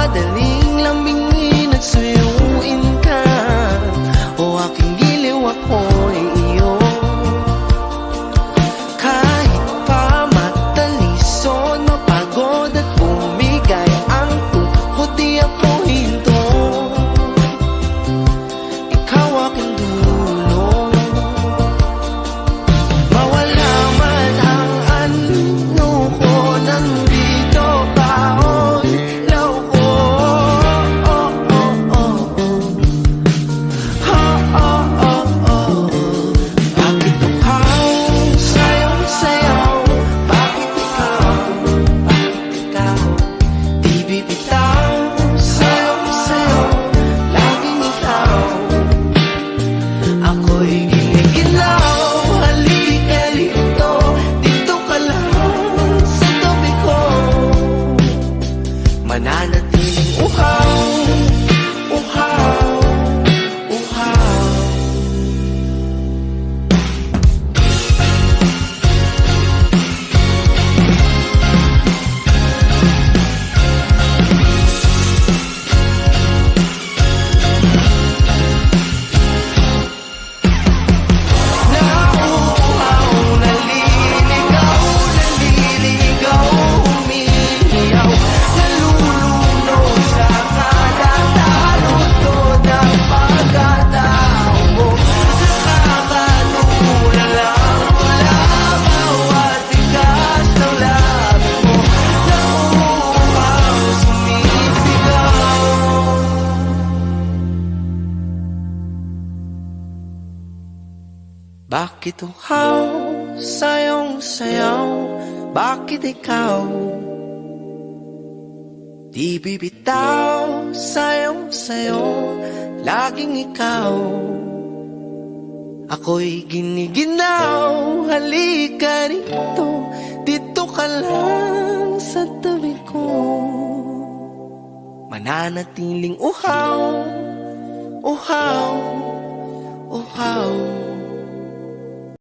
madaling lambingin at suyuin ka. O aking giliw, ako'y iyo. Kahit pa matalisod, mapagod at bumigay ang tuhod, di ako hinto. Ikaw aking dulong. Mawala man ang ano ko, nandito ka, oh, ilaw ko. Oh, oh, oh, oh. Oh, oh, oh, oh. Bakit ikaw sayong-sayaw? Bakit ikaw di bibitaw? Sayong-sayaw, laging ikaw. Ako'y giniginaw, halika rito, dito ka lang sa tabi ko. Mananatiling uhaw, uhaw, uhaw. Nauuhaw, naliligaw, umiiyaw, nalulunod sa kalatalo-tod ang pagkatao mo. Nakakatulala mula bawat tigas ng labi mo. Nauuhaw, sumisigaw. Bakit uhaw, sayong-sayaw? Bakit ikaw di bibitaw? Sayong-sayo, laging ikaw. Ako'y giniginaw, halika rito, dito ka lang sa tabi ko. Mananatiling uhaw, uhaw, uhaw.